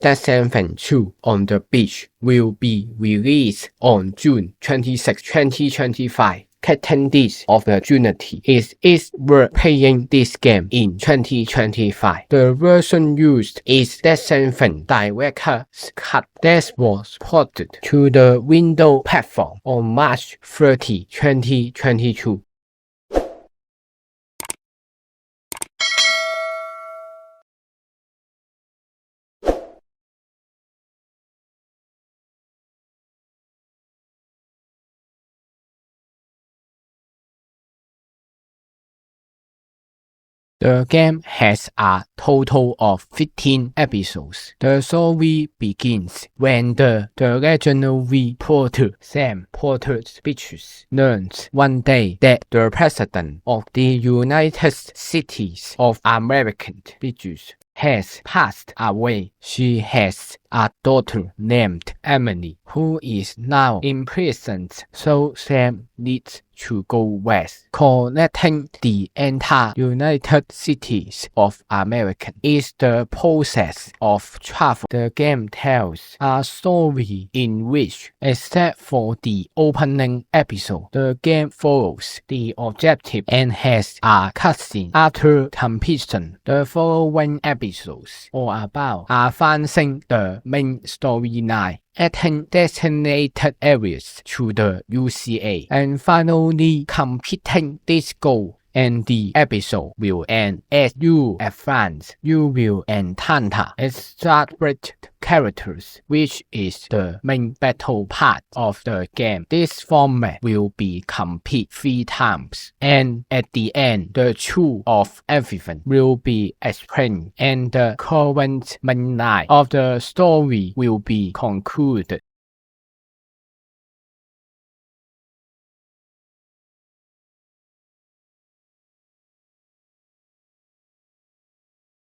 Descent 2 on the Beach will be released on June 26, 2025. Captain This opportunity is worth playing this game in 2025. The version used is Descent Director's Cut that was ported to the Windows platform on March 30, 2022. The game has a total of 15 episodes. The story begins when the regional reporter Sam Porter's Beaches learns one day that the President of the United States of America Beaches has passed away. She has a daughter named Emily, who is now imprisoned, so Sam needs to go west. Connecting the entire United States of America is the process of travel. The game tells a story in which, except for the opening episode, the game follows the objective and has a cutscene after completion. The following episodes are about advancing the main storyline, adding designated areas to the UCA, and finally completing this goal. And the episode will end as you advance. You will encounter established characters, which is the main battle part of the game. This format will be complete 3 times, and at the end, the truth of everything will be explained, and the current main line of the story will be concluded.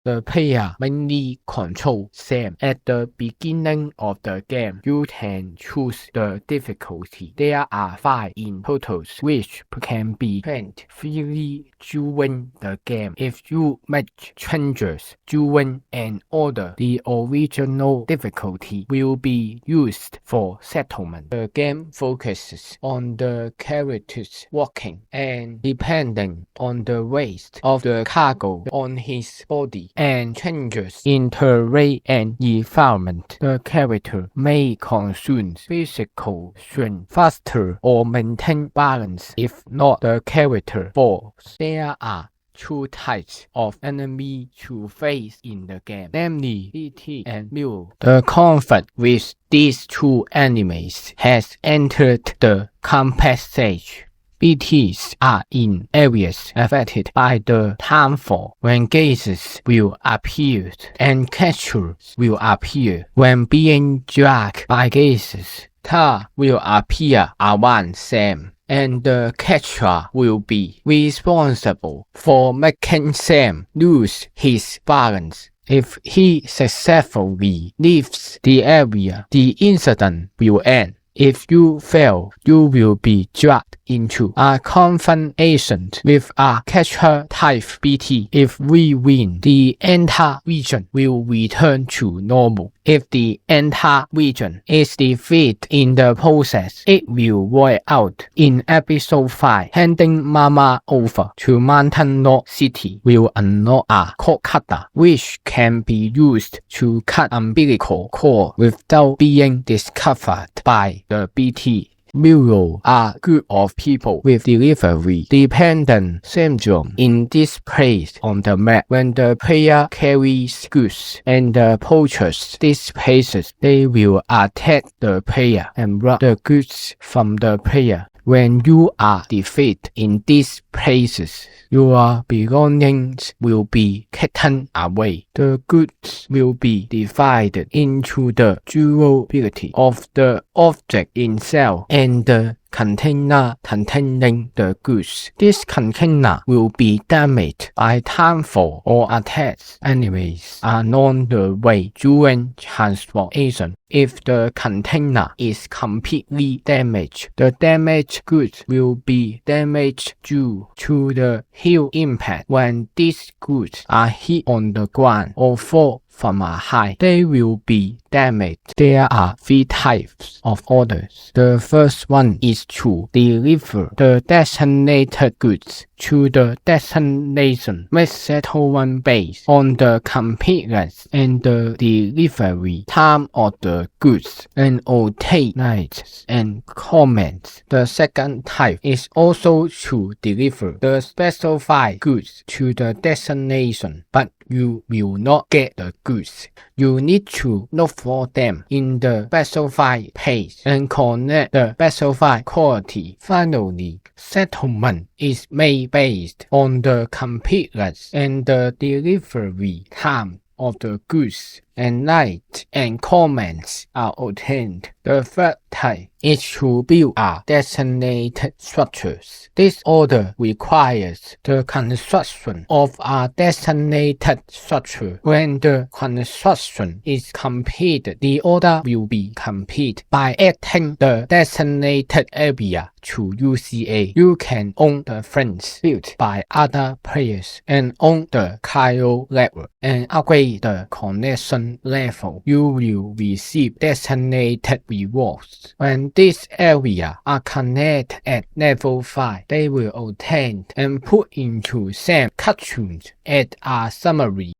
The player mainly controls Sam. At the beginning of the game, you can choose the difficulty. There are 5 in total, which can be changed freely during the game. If you make changes during an order, the original difficulty will be used for settlement. The game focuses on the characters walking, and depending on the weight of the cargo on his body and changes in terrain and environment, the character may consume physical strength faster or maintain balance. If not, the character falls. There are 2 types of enemy to face in the game, namely BT and Mule. The conflict with these 2 enemies has entered the combat stage. BTs are in areas affected by the timefall when gases will appear and catchers will appear when being dragged by gases. Tar will appear around Sam, and the catcher will be responsible for making Sam lose his balance. If he successfully leaves the area, the incident will end. If you fail, you will be dragged into a confrontation with a catcher type BT. If we win, the entire region will return to normal. If the entire region is defeated in the process, it will wipe out. In episode 5, handing Mama over to Mountain Lord City will unlock a cord cutter, which can be used to cut umbilical cord without being discovered by the BT. Mule are a group of people with delivery dependent syndrome in this place on the map. When the player carries goods and approaches these places, they will attack the player and rob the goods from the player. When you are defeated in these places, your belongings will be taken away. The goods will be divided into the durability of the object itself and the container containing the goods. This container will be damaged by timefall or attacks enemies along the way during transportation. If the container is completely damaged, the damaged goods will be damaged due to the huge impact. When these goods are hit on the ground or fall from a height, they will be damaged. There are three types of orders. The first one is to deliver the designated goods to the destination with settlement based on the completeness and the delivery time of the goods and alternatives and comments. The second type is also to deliver the specified goods to the destination, but you will not get the goods. You need to look for them in the specified place and connect the specified quality. Finally, settlement is made based on the completeness and the delivery time of the goods, and light and comments are obtained. The third type is to build a designated structures. This order requires the construction of a designated structure. When the construction is completed, the order will be complete by adding the designated area to UCA. You can own the frames built by other players and own the Cryo level and upgrade the connection level. You will receive designated rewards. When these areas are connected at level 5, they will obtain and put into SAM cartoons as a summary.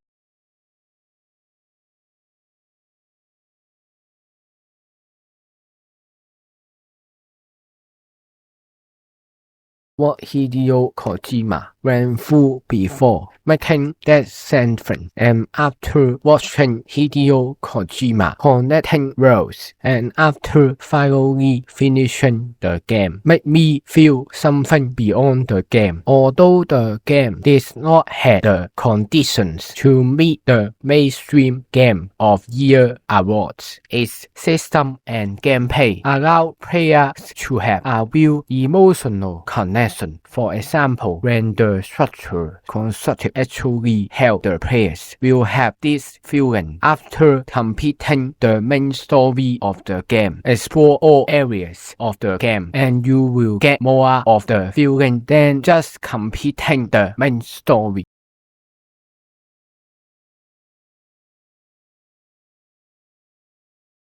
What Hideo Kojima went through before making Death Stranding, and after watching Hideo Kojima connecting worlds, and after finally finishing the game, made me feel something beyond the game. Although the game did not have the conditions to meet the mainstream Game of Year awards, its system and gameplay allow players to have a real emotional connection. For example, when the structure constructed actually help the players will have this feeling after completing the main story of the game. Explore all areas of the game and you will get more of the feeling than just completing the main story.